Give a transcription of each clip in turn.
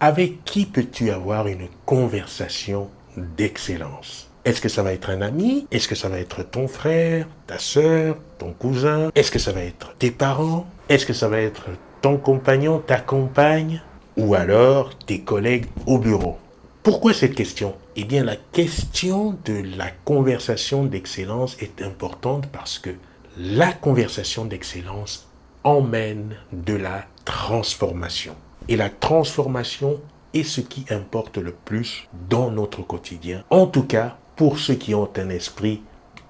Avec qui peux-tu avoir une conversation d'excellence? Est-ce que ça va être un ami? Est-ce que ça va être ton frère, ta sœur, ton cousin? Est-ce que ça va être tes parents? Est-ce que ça va être ton compagnon, ta compagne? Ou alors tes collègues au bureau? Pourquoi cette question? Eh bien, la question de la conversation d'excellence est importante parce que la conversation d'excellence emmène de la transformation. Et la transformation est ce qui importe le plus dans notre quotidien. En tout cas, pour ceux qui ont un esprit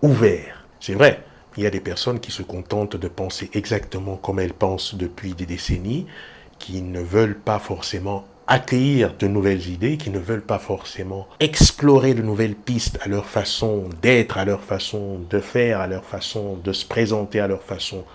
ouvert. C'est vrai, il y a des personnes qui se contentent de penser exactement comme elles pensent depuis des décennies, qui ne veulent pas forcément accueillir de nouvelles idées, qui ne veulent pas forcément explorer de nouvelles pistes à leur façon d'être, à leur façon de faire, à leur façon de se présenter, à leur façon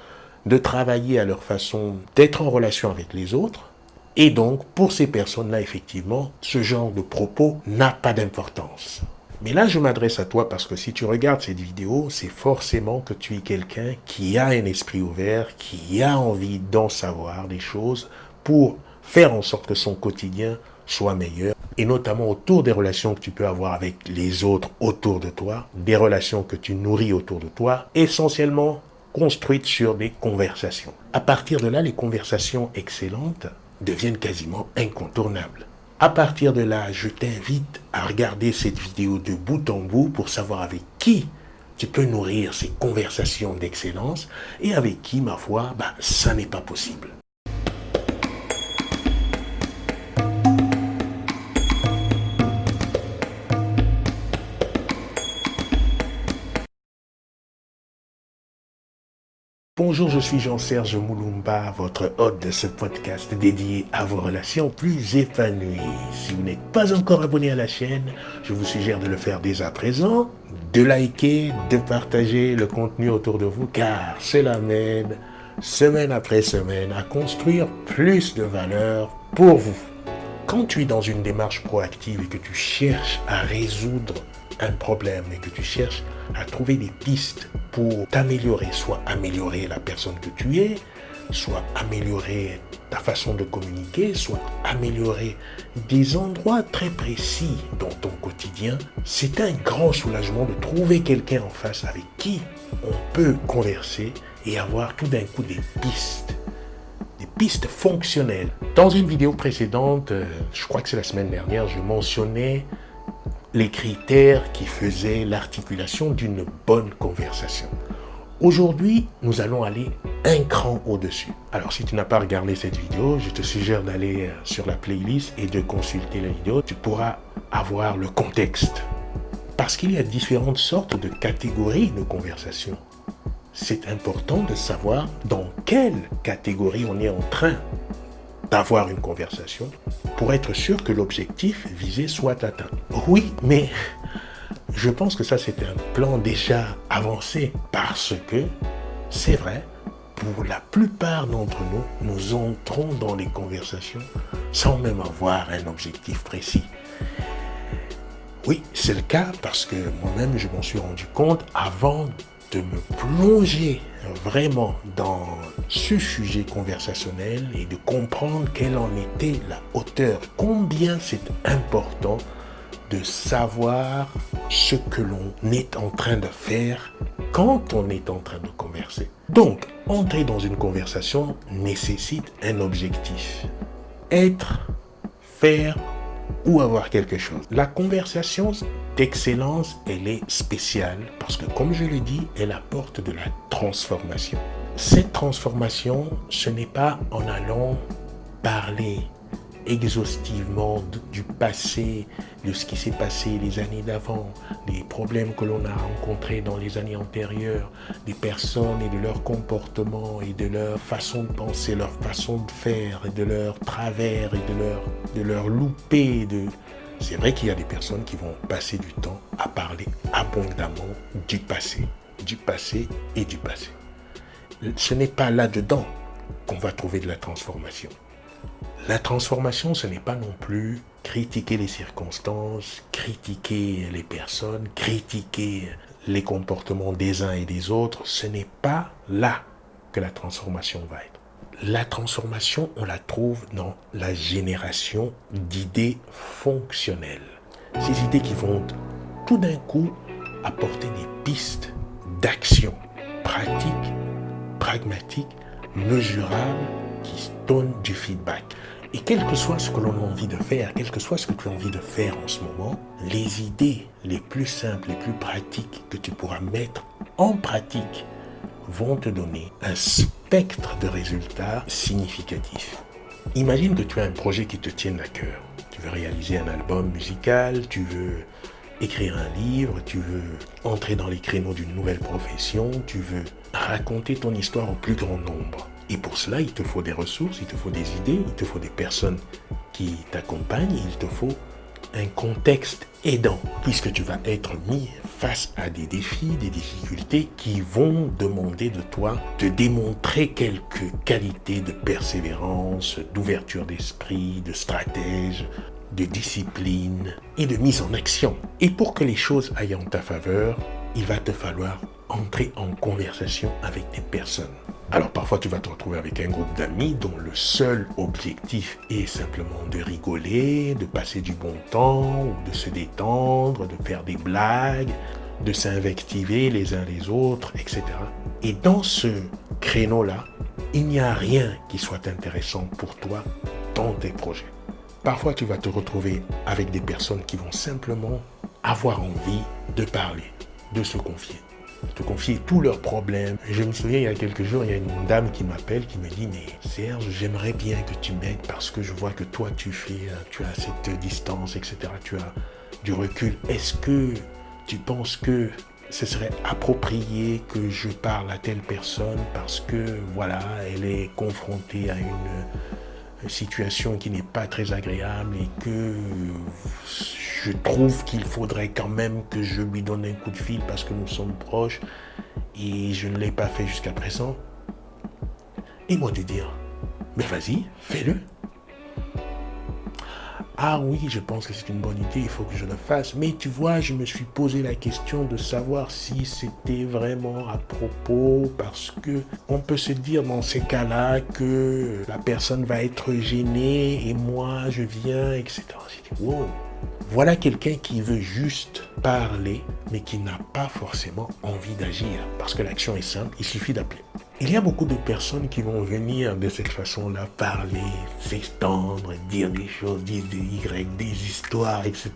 de travailler, à leur façon d'être en relation avec les autres. Et donc, pour ces personnes-là, effectivement, ce genre de propos n'a pas d'importance. Mais là, je m'adresse à toi parce que si tu regardes cette vidéo, c'est forcément que tu es quelqu'un qui a un esprit ouvert, qui a envie d'en savoir des choses pour faire en sorte que son quotidien soit meilleur, et notamment autour des relations que tu peux avoir avec les autres autour de toi, des relations que tu nourris autour de toi, essentiellement construites sur des conversations. À partir de là, les conversations excellentes deviennent quasiment incontournables. À partir de là, je t'invite à regarder cette vidéo de bout en bout pour savoir avec qui tu peux nourrir ces conversations d'excellence et avec qui, ma foi, ça n'est pas possible. Bonjour, je suis Jean-Serge Moulumba, votre hôte de ce podcast dédié à vos relations plus épanouies. Si vous n'êtes pas encore abonné à la chaîne, je vous suggère de le faire dès à présent, de liker, de partager le contenu autour de vous, car cela m'aide, semaine après semaine, à construire plus de valeur pour vous. Quand tu es dans une démarche proactive et que tu cherches à résoudre un problème et que tu cherches à trouver des pistes pour t'améliorer, soit améliorer la personne que tu es, soit améliorer ta façon de communiquer, soit améliorer des endroits très précis dans ton quotidien, c'est un grand soulagement de trouver quelqu'un en face avec qui on peut converser et avoir tout d'un coup des pistes fonctionnelles. Dans une vidéo précédente, je crois que c'est la semaine dernière, je mentionnais les critères qui faisaient l'articulation d'une bonne conversation. Aujourd'hui, nous allons aller un cran au-dessus. Alors, si tu n'as pas regardé cette vidéo, je te suggère d'aller sur la playlist et de consulter la vidéo. Tu pourras avoir le contexte. Parce qu'il y a différentes sortes de catégories de conversation. C'est important de savoir dans quelle catégorie on est en train d'avoir une conversation pour être sûr que l'objectif visé soit atteint. Oui, mais je pense que ça c'est un plan déjà avancé parce que c'est vrai, pour la plupart d'entre nous, nous entrons dans les conversations sans même avoir un objectif précis. Oui, c'est le cas parce que moi-même je m'en suis rendu compte avant de me plonger vraiment dans ce sujet conversationnel et de comprendre quelle en était la hauteur, combien c'est important de savoir ce que l'on est en train de faire quand on est en train de converser. Donc, entrer dans une conversation nécessite un objectif. Être, faire ou avoir quelque chose. La conversation d'excellence, elle est spéciale parce que, comme je l'ai dit, elle apporte de la transformation. Cette transformation, ce n'est pas en allant parler exhaustivement du passé, de ce qui s'est passé les années d'avant, des problèmes que l'on a rencontrés dans les années antérieures, des personnes et de leur comportement et de leur façon de penser, leur façon de faire et de leur travers et de leur loupé. C'est vrai qu'il y a des personnes qui vont passer du temps à parler abondamment du passé et du passé. Ce n'est pas là-dedans qu'on va trouver de la transformation. La transformation, ce n'est pas non plus critiquer les circonstances, critiquer les personnes, critiquer les comportements des uns et des autres. Ce n'est pas là que la transformation va être. La transformation, on la trouve dans la génération d'idées fonctionnelles. Ces idées qui vont tout d'un coup apporter des pistes d'action pratiques, pragmatiques, mesurables, qui donnent du feedback. Et quel que soit ce que l'on a envie de faire, quel que soit ce que tu as envie de faire en ce moment, les idées les plus simples, les plus pratiques que tu pourras mettre en pratique vont te donner un spectre de résultats significatifs. Imagine que tu as un projet qui te tienne à cœur. Tu veux réaliser un album musical, tu veux écrire un livre, tu veux entrer dans les créneaux d'une nouvelle profession, tu veux raconter ton histoire au plus grand nombre. Et pour cela, il te faut des ressources, il te faut des idées, il te faut des personnes qui t'accompagnent, il te faut un contexte aidant, puisque tu vas être mis face à des défis, des difficultés qui vont demander de toi de démontrer quelques qualités de persévérance, d'ouverture d'esprit, de stratège, de discipline et de mise en action. Et pour que les choses aillent en ta faveur, il va te falloir entrer en conversation avec des personnes. Alors parfois tu vas te retrouver avec un groupe d'amis dont le seul objectif est simplement de rigoler, de passer du bon temps, ou de se détendre, de faire des blagues, de s'invectiver les uns les autres, etc. Et dans ce créneau-là, il n'y a rien qui soit intéressant pour toi dans tes projets. Parfois tu vas te retrouver avec des personnes qui vont simplement avoir envie de parler, de se confier. Te confier tous leurs problèmes. Je me souviens, il y a quelques jours, il y a une dame qui m'appelle, qui me dit « Mais Serge, j'aimerais bien que tu m'aides parce que je vois que toi, tu as cette distance, etc. Tu as du recul. Est-ce que tu penses que ce serait approprié que je parle à telle personne parce que, voilà, elle est confrontée à une situation qui n'est pas très agréable et que je trouve qu'il faudrait quand même que je lui donne un coup de fil parce que nous sommes proches et je ne l'ai pas fait jusqu'à présent. » Et moi de dire « Mais vas-y, fais-le. » « Ah oui, je pense que c'est une bonne idée, il faut que je le fasse. Mais tu vois, je me suis posé la question de savoir si c'était vraiment à propos parce que on peut se dire dans ces cas-là que la personne va être gênée et moi je viens, etc. » J'ai dit « Wow !» Voilà quelqu'un qui veut juste parler, mais qui n'a pas forcément envie d'agir. Parce que l'action est simple, il suffit d'appeler. Il y a beaucoup de personnes qui vont venir de cette façon-là, parler, s'étendre, dire des choses, dire des Y, des histoires, etc.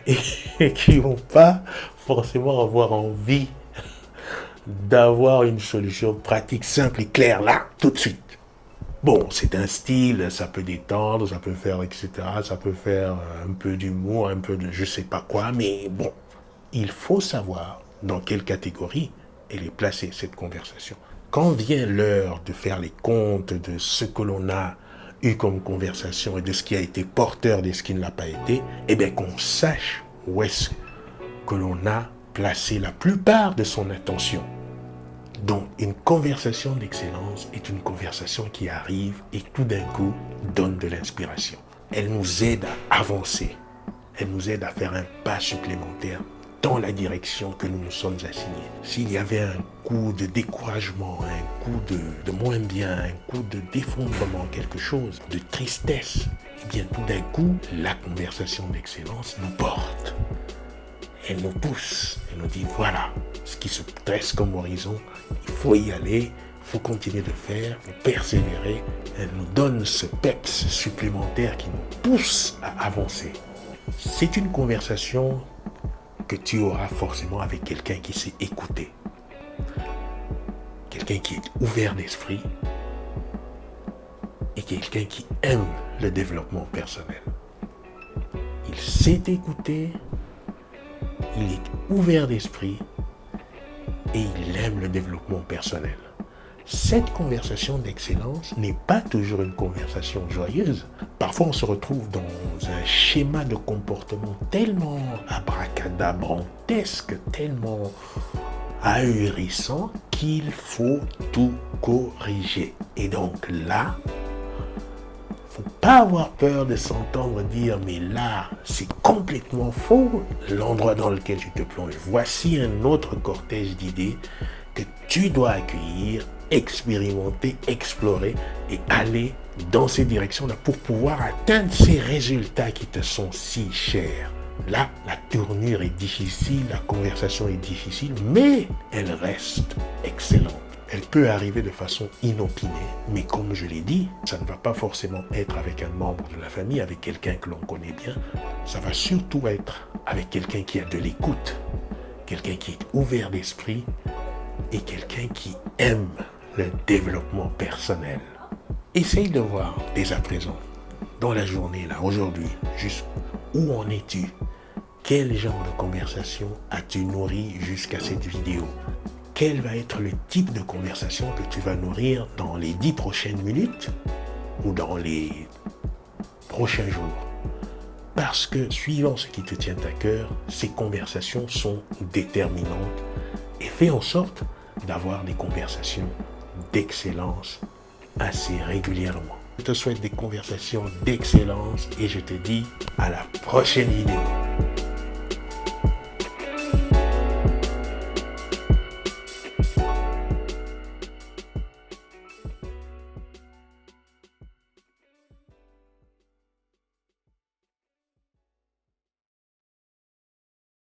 Et qui vont pas forcément avoir envie d'avoir une solution pratique, simple et claire, là, tout de suite. Bon, c'est un style, ça peut détendre, ça peut faire, etc. Ça peut faire un peu d'humour, un peu de je sais pas quoi, mais bon, il faut savoir dans quelle catégorie elle est placée, cette conversation. Quand vient l'heure de faire les comptes de ce que l'on a eu comme conversation et de ce qui a été porteur de ce qui ne l'a pas été, eh bien qu'on sache où est-ce que l'on a placé la plupart de son attention. Donc, une conversation d'excellence est une conversation qui arrive et tout d'un coup donne de l'inspiration. Elle nous aide à avancer. Elle nous aide à faire un pas supplémentaire dans la direction que nous nous sommes assignés. S'il y avait un coup de découragement, un coup de moins bien, un coup de d'effondrement, quelque chose, de tristesse, eh bien tout d'un coup, la conversation d'excellence nous porte. Elle nous pousse, elle nous dit voilà ce qui se dresse comme horizon, il faut y aller, il faut continuer de faire, il faut persévérer. Elle nous donne ce peps supplémentaire qui nous pousse à avancer. C'est une conversation que tu auras forcément avec quelqu'un qui sait écouter, quelqu'un qui est ouvert d'esprit et quelqu'un qui aime le développement personnel. Il sait écouter, il est ouvert d'esprit et il aime le développement personnel. Cette conversation d'excellence n'est pas toujours une conversation joyeuse. Parfois, on se retrouve dans un schéma de comportement tellement abracadabrantesque, tellement ahurissant qu'il faut tout corriger. Et donc là, faut pas avoir peur de s'entendre dire mais là c'est complètement faux l'endroit dans lequel tu te plonges. Voici un autre cortège d'idées que tu dois accueillir expérimenter, explorer et aller dans ces directions-là pour pouvoir atteindre ces résultats qui te sont si chers. Là, la tournure est difficile, la conversation est difficile, mais elle reste excellente. Elle peut arriver de façon inopinée, mais comme je l'ai dit, ça ne va pas forcément être avec un membre de la famille, avec quelqu'un que l'on connaît bien. Ça va surtout être avec quelqu'un qui a de l'écoute, quelqu'un qui est ouvert d'esprit et quelqu'un qui aime le développement personnel. Essaye de voir dès à présent, dans la journée, là, aujourd'hui, juste où en es-tu? Quel genre de conversation as-tu nourri jusqu'à cette vidéo? Quel va être le type de conversation que tu vas nourrir dans les 10 prochaines minutes ou dans les prochains jours? Parce que, suivant ce qui te tient à cœur, ces conversations sont déterminantes et fais en sorte d'avoir des conversations d'excellence assez régulièrement. Je te souhaite des conversations d'excellence et je te dis à la prochaine vidéo.